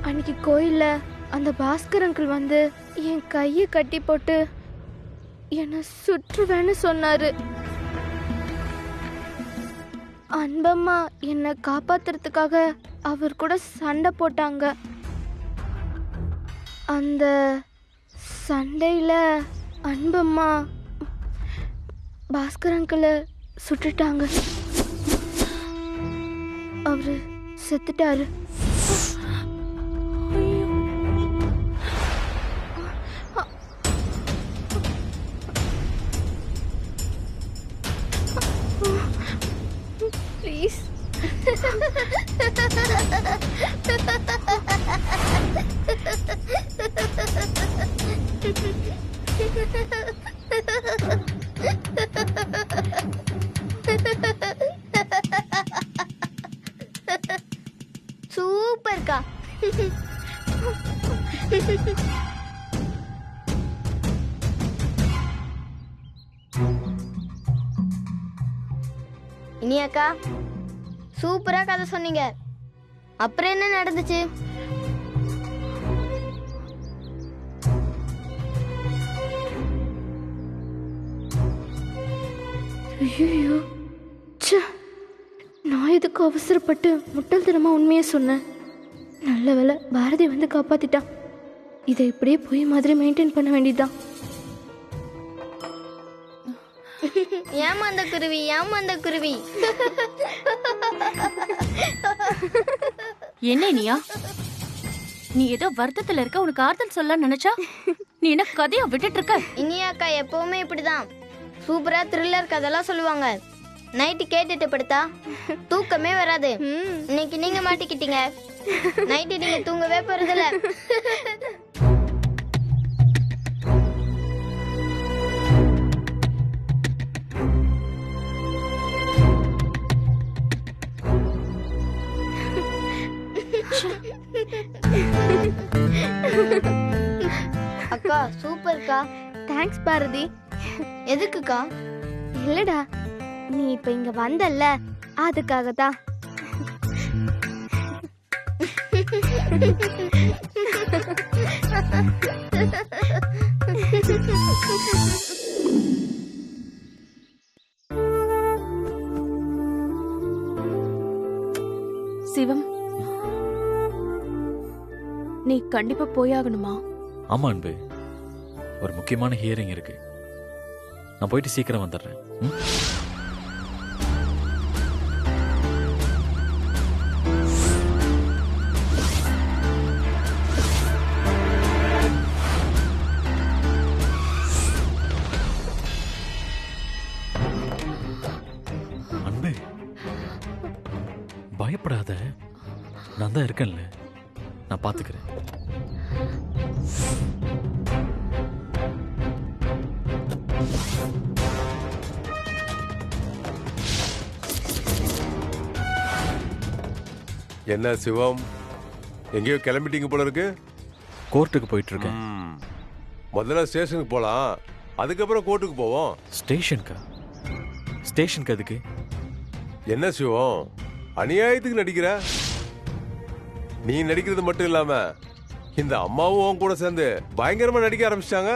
அன்னைக்கு கோயில்ல அந்த பாஸ்கர் அங்கிள் வந்து என் கையை கட்டி போட்டு என்னை சுற்றுவேன்னு சொன்னாரு. அன்பம்மா என்னை காப்பாத்துறதுக்காக அவர் கூட சண்டை போட்டாங்க. அந்த சண்டையில அன்பம்மா பாஸ்கர் அங்கிளை சுட்டுட்டாங்க. அவரு செத்துட்டாரு. ப்ளீஸ் சூப்பர்க்கா. இனி அக்கா சூப்பரா கதை சொன்னீங்க. அப்புறம் என்ன நடந்துச்சு? ஐயோ, நான் எதுக்கு அவசரப்பட்டு முட்டாள்தனமா உண்மையை சொன்னேன். நல்ல வேளை பாரதி வந்து காப்பாத்திட்டான். இதை இப்படியே போய் மாதிரி மெயின்டைன் பண்ண வேண்டியதுதான். ஏமாந்த குருவி, ஏமாந்த குருவி. என்ன இனியா, நீ ஏதோ வருத்தத்துல இருக்க, உனக்கு ஆறுதல் சொல்ல நினைச்சா நீ என்ன கதையா விட்டுட்டு இருக்க? இனியாக்கா எப்பவுமே இப்படிதான் சூப்பரா த்ரில்லர் கதைலாம் சொல்லுவாங்க. நைட்டு கேட்டுட்டு படுத்தா தூக்கமே வராது. இன்னைக்கு நீங்க மாட்டிக்கிட்டீங்க. நைட்டு நீங்க தூங்கவே போறதில்ல. அக்கா சூப்பர்க்கா. தேங்க்ஸ் பாரதி. எதுக்குக்கா? இல்லடா, நீ இப்ப இங்க வந்தல்ல, அதுக்காக தான். சிவம், நீ கண்டிப்பா போயாகணுமா? ஆமா அன்பு, ஒரு முக்கியமான ஹியரிங் இருக்கு. நான் போயிட்டு சீக்கிரம் வந்துடுறேன். அன்பு, பயப்படாத, நான் தான் இருக்கேன்ல, நான் பாத்துக்கிறேன். என்ன சிவம், எங்கேயோ கிளம்பிட்டீங்க போல இருக்கு? கோர்ட்டுக்கு போயிட்டு இருக்கேன். முதல்ல ஸ்டேஷனுக்கு போலாம், அதுக்கப்புறம் கோர்ட்டுக்கு போவோம். ஸ்டேஷனுக்கா? ஸ்டேஷனுக்கு அதுக்கு? என்ன சிவம், அநியாயத்துக்கு நடிக்கிற? நீ நடிக்கிறது மட்டும் இல்லாம இந்த அம்மாவும் உன் கூட சேர்ந்து பயங்கரமா நடிக்க ஆரம்பிச்சிட்டாங்க.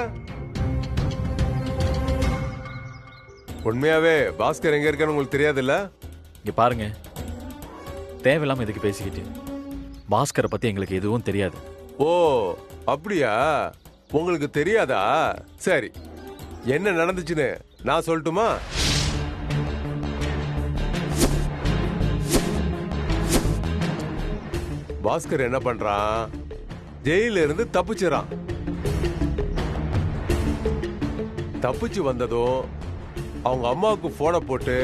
உண்மையாவே பாஸ்கர் எங்க இருக்கான்னு உங்களுக்கு தெரியாதுல்ல? இங்க பாருங்க, தேவையில்லாம இதுக்கு பேசிக்கிட்டு. பாஸ்கரை பத்தி எங்களுக்கு எதுவும் தெரியாது. ஓ அப்படியா? உங்களுக்கு தெரியாதா? சரி, என்ன நடந்துச்சுன்னு நான் சொல்லட்டுமா? பாஸ்கர் என்ன பண்றான், ஜெயில இருந்து தப்பிச்சுறான். தப்பிச்சு வந்ததும் அவங்க அம்மாவுக்கு போனை போட்டு,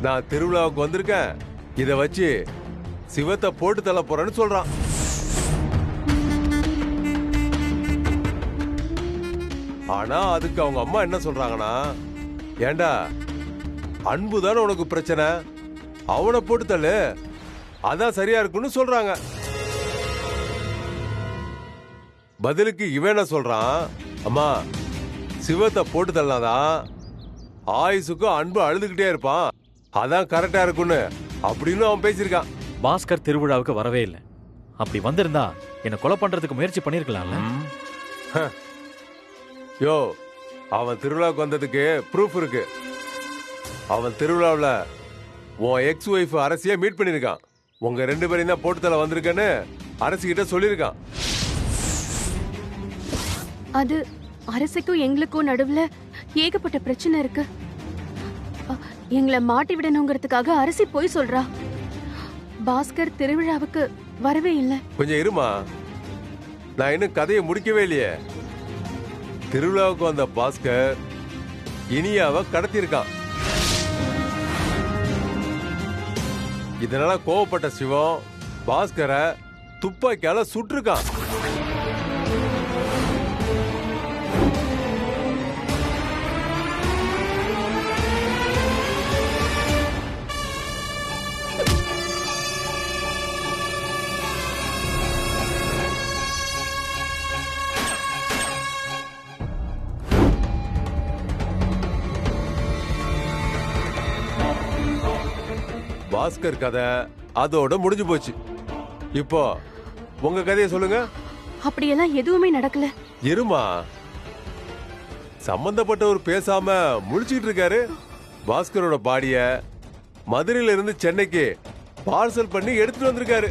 நான் திருவிழாவுக்கு வந்திருக்கேன், இதை வச்சு சிவத்தை போட்டு தள்ள போறேன்னு சொல்றான். ஆனா அதுக்கு அவங்க அம்மா என்ன சொல்றாங்கன்னா, ஏண்டா அன்புதானே உனக்கு பிரச்சனை, அவனை போட்டு தள்ளு, அதான் சரியா இருக்குன்னு சொல்றாங்க. பதிலுக்கு இவன் என்ன சொல்றான், அம்மா சிவத்தை போட்டு தள்ளாதான் ஆயுசுக்கும் அன்பு அழுதுகிட்டே இருப்பான், அதான் கரெக்டா இருக்குன்னு அப்படின்னு அவன் பேசியிருக்கான். பாஸ்கர் திருவிழாவுக்கு வரவே இல்லை. அப்படி வந்திருந்தா என்ன கொலை பண்றதுக்கு முயற்சி பண்ணிருக்கலாம்ல. யோ, அவன் திருவிழாவுக்கு வந்ததுக்கு ப்ரூஃப் இருக்கு. அவன் திருவிழாவில் உன் எக்ஸ் ஒய்ஃப் அரசியை மீட் பண்ணியிருக்கான். உங்க 2 பேரையும் தான் போட்டு தலை வந்திருக்கேன்னு அரசிக்கிட்ட சொல்லியிருக்கான். அது அரசுக்கும் எங்களுக்கும் நடுவுல ஏகப்பட்ட பிரச்சனை இருக்கு. எங்களை மாட்டி விடணுங்கிறதுக்காக அரசி போய் சொல்றா. பாஸ்கர் திருவிழாவுக்கு வரவே இல்லை. கொஞ்சம் இருமா, நான் இன்னும் கதையை முடிக்கவே இல்லையே. திருவிழாவுக்கு வந்த பாஸ்கர் இனியாவை கடத்தியிருக்கான். இதனால கோவப்பட்ட சிவம் பாஸ்கரை துப்பாக்கியால சுட்டிருக்கான். பாஸ்கர் கதை அதோட முடிஞ்சு போச்சு. இப்போ உங்க கதையை சொல்லுங்க. அப்படியெல்லாம் எதுவுமே நடக்கல. இருமா, சம்பந்தப்பட்டவர் பேசாம முழிச்சுக்கிட்டு இருக்காரு. பாஸ்கரோட பாடிய மதுரையில இருந்து சென்னைக்கு பார்சல் பண்ணி எடுத்துட்டு வந்திருக்காரு.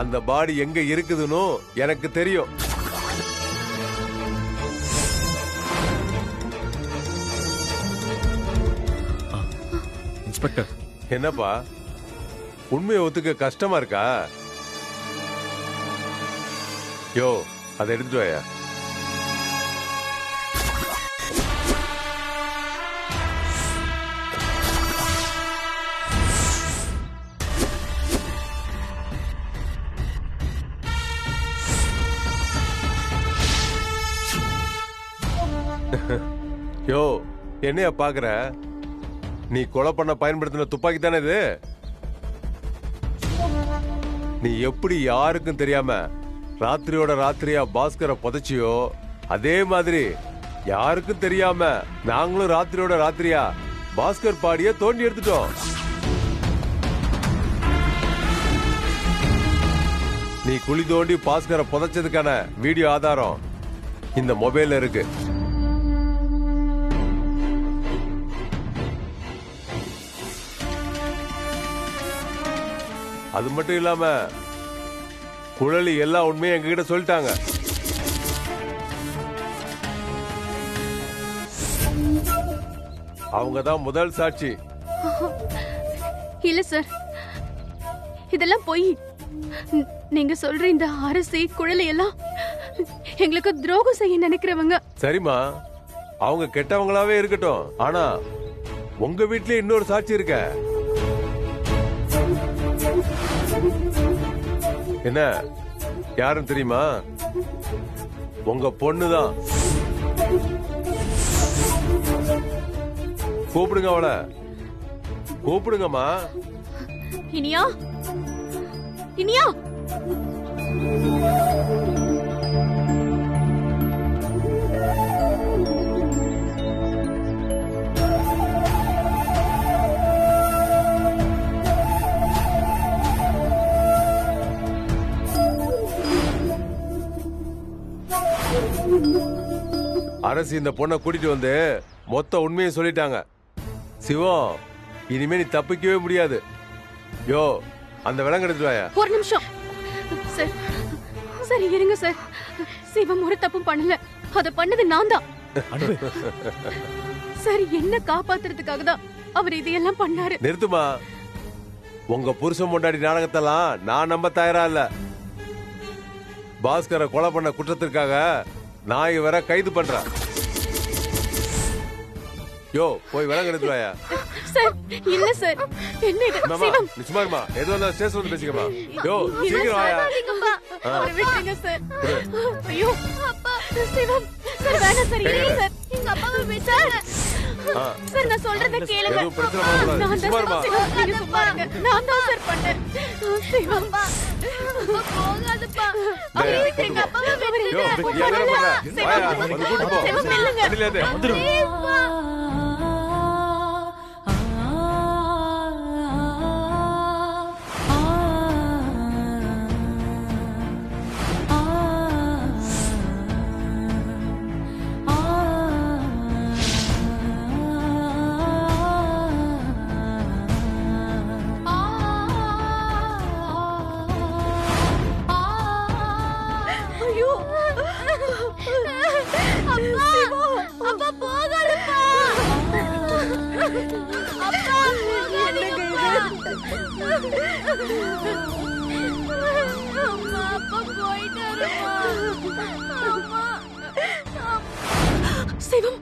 அந்த பாடி எங்க இருக்குதுன்னு எனக்கு தெரியும். இன்ஸ்பெக்டர், என்னப்பா, உண்மையை ஒத்துக்க கஷ்டமா இருக்கா? யோ, அதை எடுத்துட்டு வாயா. யோ, என்னையா பாக்குற? நீ கொலை பண்ண பயன்படுத்தின துப்பாக்கி தானே இது? நீ எப்படி யாருக்கும் தெரியாம ராத்திரியோட ராத்திரியா பாஸ்கரை புதைச்சியோ, அதே மாதிரி யாருக்கும் தெரியாம நாங்களும் ராத்திரியோட ராத்திரியா பாஸ்கர் பாடிய தோண்டி எடுத்துட்டோம். நீ குழி தோண்டி பாஸ்கரை புதைச்சதுக்கான வீடியோ ஆதாரம் இந்த மொபைல்ல இருக்கு. அது மட்டும் இல்லாம குழலி எல்லா உண்மையும் எங்ககிட்ட சொல்லிட்டாங்க. அவங்க தான் முதல் சாட்சி. இல்ல சார், இதெல்லாம் பொய். நீங்க சொல்ற இந்த அரசி குழலி எல்லாம் எங்களுக்கு துரோகம் செய்ய நினைக்கிறவங்க. சரிம்மா, அவங்க கெட்டவங்களாவே இருக்கட்டும். ஆனா உங்க வீட்லயே இன்னொரு சாட்சி இருக்க. என்ன யாரும் தெரியுமா? உங்க பொண்ணுதான். கூப்பிடுங்க அவளை, கூப்பிடுங்கம்மா. இனியா, இனியா. அரசு இந்த பொண்ணை கூட்டிட்டு வந்து மொத்த உண்மையை சொல்லிட்டாங்க. சிவம், இனிமே நீ தப்பிக்கவே முடியாது. யோ, அந்த விலங்கு எடுத்துட்டு வாயா. ஒரு நிமிஷம் சார். சரி இருங்க சார். சிவம் ஒரு தப்பும் பண்ணல. அத பண்ணது நான் தான். சார், என்ன காப்பாத்துறதுக்காக தான் அவர் இதையெல்லாம் பண்ணாரு. நிறுத்துமா. உங்க புருஷன் முன்னாடி நாடகத்தெல்லாம் நான் நம்ப தயாரா இல்ல. பாஸ்கரை கொலை பண்ண குற்றத்திற்காக நான் இவரை கைது பண்றேன். யோ, போய் விலங்கு எடுத்து வாயா. சார், இல்ல சார். என்ன இது? சிவம், நிச்சயமா எது வந்தா ஸ்டேஷன் வந்து பேசிக்கமா. யோ, சீக்கிரம் வாயா. அவரை விட்டுருங்க சார். ஐயோ அப்பா, சிவம் சார், வேணாம் சார். இல்ல சார், எங்க அப்பாவை விசாரணை. சார், நான் சொல்றத கேளுங்க. எதுவும் பிரச்சனை பண்ணக்கூடாது. நான் நிச்சயமா தான் சிவம், நீங்க சும்மா இருங்க. நான் தான் சார் பண்ணேன். சிவம் போகாதப்பா. அவரை விட்டுருங்க. அப்பாவை விட்டுருங்க. யோ, நீ என்ன பண்ற? வாயா, வந்து கூட்டி போ. சிவம் நில்லுங்க. வண்டியில ஏத்து. வந்துரும். அம்மா அப்பா போயிட்டாருமா. அம்மா. சிவம்.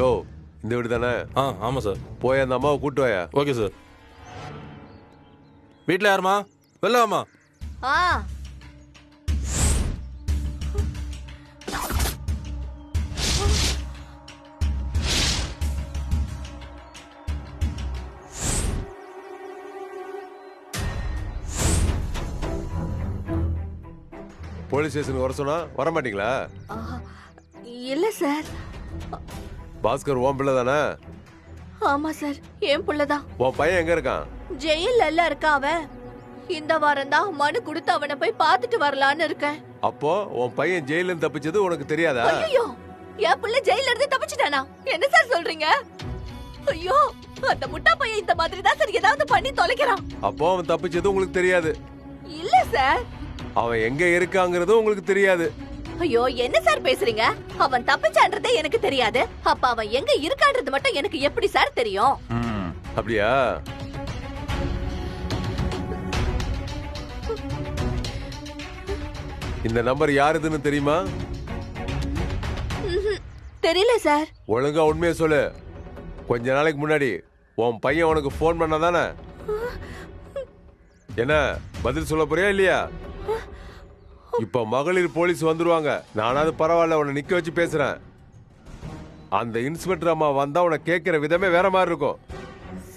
யோ இந்த வீடு தானே? ஆமாம் சார். போய் அந்த அம்மாவை கூட்டு வாயா. Okay sir. வீட்டில் யாருமா? வெளில வாமா. ஆ. போலீஸ் ஸ்டேஷனுக்கு வர சொன்னா வர மாட்டீங்களா? இல்ல சார். பாஸ்கர் உன் பிள்ளை தானே? ஆமா சார், என் புள்ளதான். உன் பையன் எங்க இருக்கான்? ஜெயில்ல இருக்கான் அவன். இந்த வாரம் தான் மனு கொடுத்து அவனை போய் பார்த்துட்டு வரலான்னு இருக்கேன். அப்போ உன் பையன் ஜெயில இருந்து தப்பிச்சது உனக்கு தெரியாதா? ஐயோ, என் புள்ள ஜெயில இருந்து தப்பிச்சிட்டானா? என்ன சார் சொல்றீங்க? ஐயோ, அந்த முட்டா பையன் இந்த மாதிரி தான் சார் ஏதாவது பண்ணி தொலைக்கிறான். அப்போ அவன் தப்பிச்சது உங்களுக்கு தெரியாது? இல்ல சார். அவன் எங்க இருக்காங்கிறது உங்களுக்கு தெரியாது? ஐயோ, என்ன சார் பேசுறீங்க? அவன் தப்பிச்சான்றதே எனக்கு தெரியாது. அப்ப அவன் எங்க இருக்கான்றது மட்டும் எனக்கு எப்படி சார் தெரியும்? அப்படியா? இந்த நம்பர் யாருதுன்னு தெரியுமா? தெரியல சார். ஒழுங்கா உண்மையை சொல்லு. கொஞ்ச நாளைக்கு முன்னாடி உன் பையன் உனக்கு போன் பண்ணாதானே? என்ன பதில் சொல்ல போறியா இல்லையா? இப்ப மகளிர் போலீஸ் வந்துருவாங்க. நானாவது பரவாயில்ல, உன்னை நிக்க வச்சு பேசுறேன். அந்த இன்ஸ்பெக்டர் அம்மா வந்தா உன்னை கேட்கிற விதமே வேற மாதிரி இருக்கும்.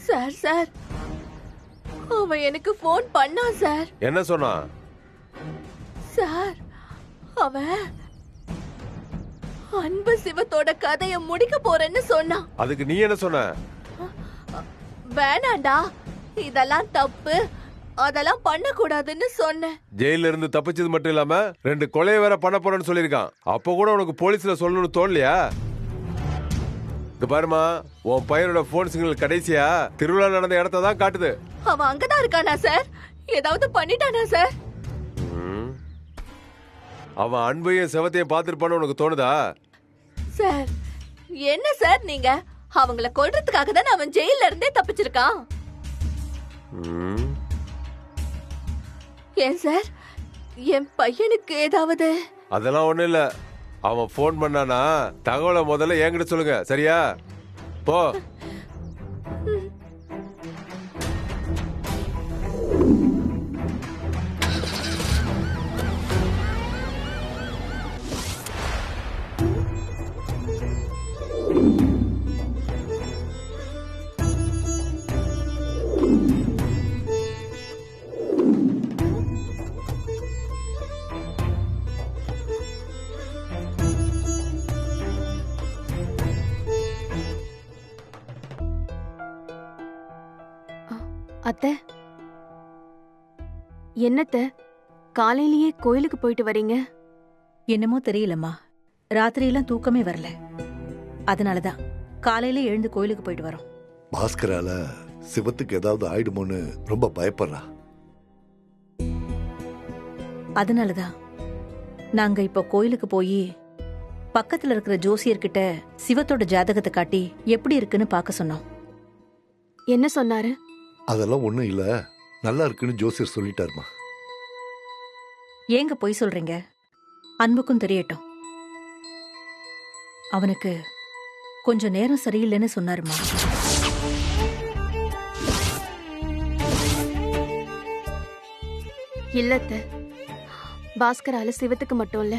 சார் சார், அவன் எனக்கு போன் பண்ணான் சார். என்ன சொன்னான்? சார், அவன் அன்பு சிவத்தோட கதையை முடிக்க போறேன்னு சொன்னான். அதுக்கு நீ என்ன சொன்ன? வேணாண்டா, இதெல்லாம் தப்பு, அதெல்லாம் பண்ண கூடாதுன்னு சொன்னேன். ஜெயில இருந்து தப்பிச்சது மட்டும் இல்லாம 2 கொலையை வேற பண்ண போறேன்னு சொல்லிருக்கான். அப்ப கூட உனக்கு போலீஸ்ல சொல்லணும்னு தோணலையா? இது பாருமா, உன் பையனோட போன் சிக்னல் கடைசியா திருவிழா நடந்த இடத்த தான் காட்டுது. அவன் அங்கதான் இருக்கானா சார்? ஏதாவது பண்ணிட்டானா சார்? அவன் அன்பையும் செவத்தையும் பார்த்திருப்பான்னு உனக்கு தோணுதா? சார், என்ன சார் நீங்க? அவங்கள கொல்றதுக்காக தான் அவன் ஜெயில இருந்தே தப்பிச்சிருக்கான். ஏன் சார், என் பையனுக்கு ஏதாவது? அதெல்லாம் ஒண்ணும் இல்ல. அவன் போன் பண்ணானா தகவலை முதல்ல என்கிட்ட சொல்லுங்க, சரியா? போ. அத்தை, என்னத்த காலையிலேயே கோயிலுக்கு போயிட்டு வரீங்க? என்னமோ தெரியலம்மா, ராத்திரியெல்லாம் தூக்கமே வரல. அதனாலதான் காலையில எழுந்து கோயிலுக்கு போயிட்டு வரோம். பாஸ்கரால சிவத்துக்கு ஏதாவது ஆயிடுமோன்னு ரொம்ப பயப்படுறா. அதனாலதான் நாங்க இப்போ கோயிலுக்கு போய் பக்கத்துல இருக்கிற ஜோசியர்கிட்ட சிவத்தோட ஜாதகத்தை காட்டி எப்படி இருக்குன்னு பார்க்க சொன்னோம். என்ன சொன்னாரு? அதெல்லாம் ஒண்ணும் இல்ல, நல்லா இருக்குன்னு ஜோசியர் சொல்லிட்டாருமா. ஏங்க பொய் சொல்றீங்க? அன்புக்கும் தெரியட்டும். அவனுக்கு கொஞ்சம் நேரம் சரியில்லைன்னு சொன்னாருமா. இல்லத்த, பாஸ்கரால சிவத்துக்கு மட்டும் இல்ல,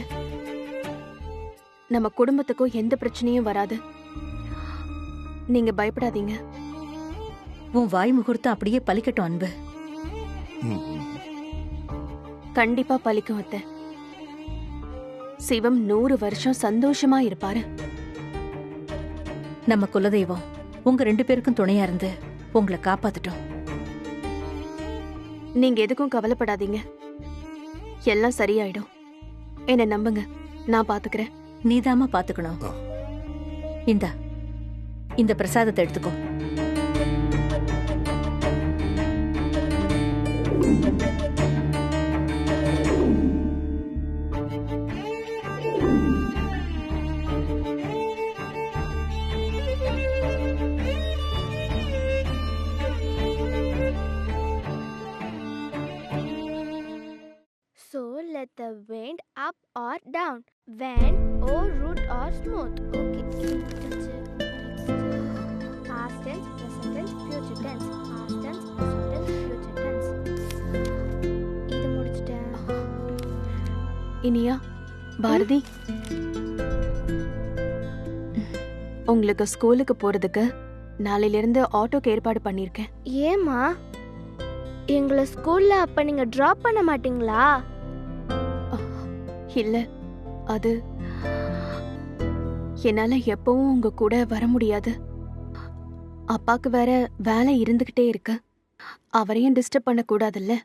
நம்ம குடும்பத்துக்கும் எந்த பிரச்சனையும் வராது. நீங்க பயப்படாதீங்க. உன் வாய் முகூர்த்தம் அப்படியே பலிக்கட்டும் அன்பு. கண்டிப்பா பலிக்கும் அத்தை. சிவம் 100 வருஷம் சந்தோஷமா இருப்பாரு. நம்ம குலதெய்வம் உங்க 2 பேருக்கும் துணையா இருந்து உங்களை காப்பாத்துட்டோம். நீங்க எதுக்கும் கவலைப்படாதீங்க, எல்லாம் சரியாயிடும். என்ன நம்புங்க, நான் பாத்துக்கிறேன். நீதாம்மா பாத்துக்கணும். இந்த பிரசாதத்தை எடுத்துக்கோ. So let the wind up or down, when or root or smooth. Okay. Past tense, present tense, future tense. Past tense, present tense, future tense. இது முடிச்சிட்டேன். இனியா, பாரதி, உங்களுக்கு ஸ்கூலுக்கு போறதுக்கு நாளையில இருந்து ஆட்டோக்கு ஏற்பாடு பண்ணிருக்கேன். ஏமா எங்களை ஸ்கூல்ல அப்ப நீங்க டிராப் பண்ண மாட்டீங்களா? இல்ல, அது என்னால எப்பவும் உங்க கூட வர முடியாது. அப்பாக்கு வேற வேலை இருந்துகிட்டே இருக்கு, அவரையும் டிஸ்டர்ப் பண்ண கூடாதுல்ல.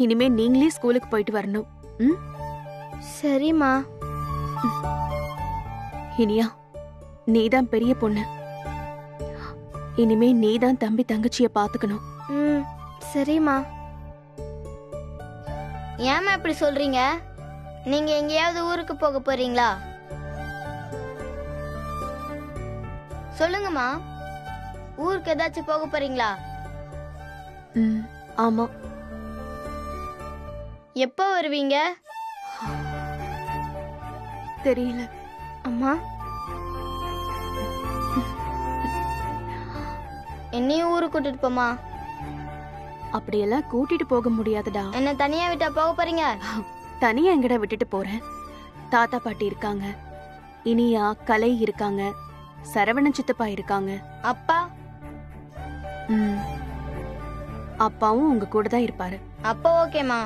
இனிமே நீங்களே ஸ்கூலுக்கு போயிட்டு வரணும். சரிம்மா. இனியா, நீதான் பெரிய பொண்ணு, இனிமே நீதான் தம்பி தங்கச்சிய பாத்துக்கணும். சரிம்மா. ஏமா இப்படி சொல்றீங்க? நீங்க எங்கேயாவது ஊருக்கு போக போறீங்களா? சொல்லுங்கம்மா, ஊருக்கு ஏதாச்சும் போக போறீங்களா? ஆமா. எப்போ வருவீங்க? தெரியல அம்மா. என்னையும் ஊருக்கு கூட்டிட்டு போமா? அப்படியெல்லாம் கூட்டிட்டு போக முடியாதுடா. என்ன தனியா விட்டா போக போறீங்க? தனியா எங்கடா விட்டுட்டு போறேன்? தாத்தா பாட்டி இருக்காங்க, இனியா, கலை இருக்காங்க, சரவணன் சித்தப்பா இருக்காங்க. அப்பா? அப்பாவும் உங்க கூட தான் இருப்பாரு. அப்பா ஓகேமா,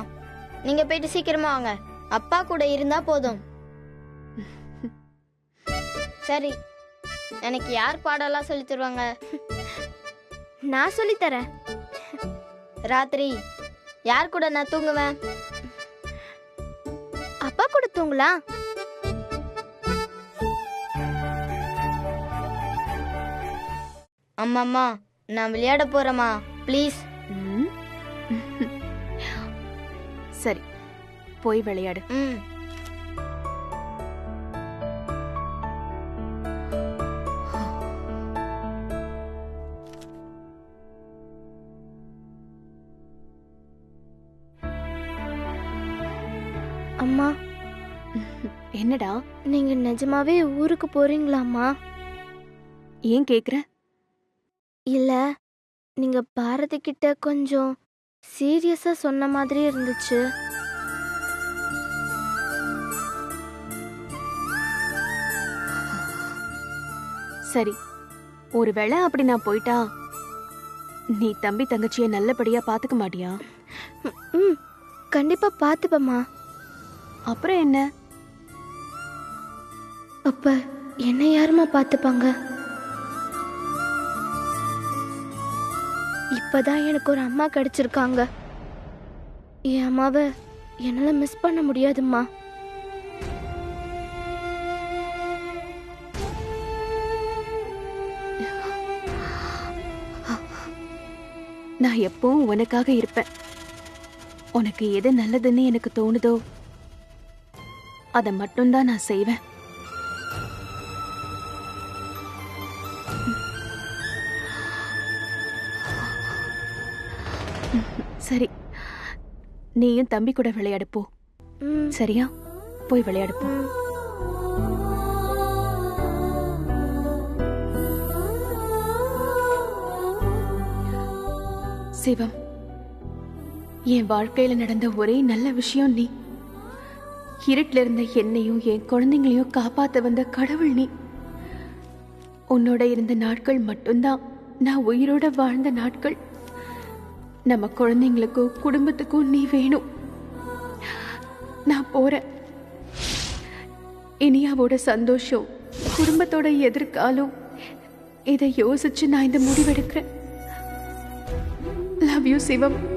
நீங்க போயிட்டு சீக்கிரமா வாங்க. அப்பா கூட இருந்தா போதும். சரி, எனக்கு யார் பாடலாம் சொல்லி தருவாங்க? நான் சொல்லி தரேன். ராத்திரி யார் கூட நான் தூங்குவேன்? அப்பா கூட தூங்கலாம். அம்மாம்மா, நான் விளையாட போறேம்மா, ப்ளீஸ். சரி, போய் விளையாடு. அம்மா. என்னடா? நீங்க நிஜமாவே ஊருக்கு போறீங்களாம்மா? ஏன் கேக்குற? இல்ல, நீங்க பாரதி கிட்ட கொஞ்சம் சீரியஸா சொன்ன மாதிரி இருந்துச்சு. சரி, ஒருவேளை அப்படி நான் போயிட்டா நீ தம்பி தங்கச்சிய நல்லபடியா பாத்துக்க மாட்டியா? கண்டிப்பா பாத்துப்பமா. அப்புறம் என்ன? அப்ப என்ன யாருமா பாத்துப்பாங்க? இப்பதான் எனக்கு ஒரு அம்மா கிடைச்சிருக்காங்க. என் அம்மாவை என்னால மிஸ் பண்ண முடியாதும்மா. நான் எப்பவும் உனக்காக இருப்பேன். உனக்கு எது நல்லதுன்னு எனக்கு தோணுதோ அதை மட்டும்தான் நான் செய்வேன். சரி, நீயும் தம்பி கூட விளையாடு போ. சரியா? போய் விளையாடு போ. சிவம், என் வாழ்க்கையில நடந்த ஒரே நல்ல விஷயம் நீ. இருட்டில் இருந்த என்னையும் என் குழந்தைங்களையும் காப்பாத்த வந்த கடவுள் நீ. உன்னோட இருந்த நாட்கள் மட்டும்தான் நான் உயிரோட வாழ்ந்த நாட்கள். நம்ம குழந்தைங்களுக்கும் குடும்பத்துக்கும் நீ வேணும். நான் போறேன். இனியாவோட சந்தோஷம், குடும்பத்தோட எதிர்காலம், இதை யோசிச்சு நான் இந்த முடிவெடுக்கிறேன். Love you Sivam.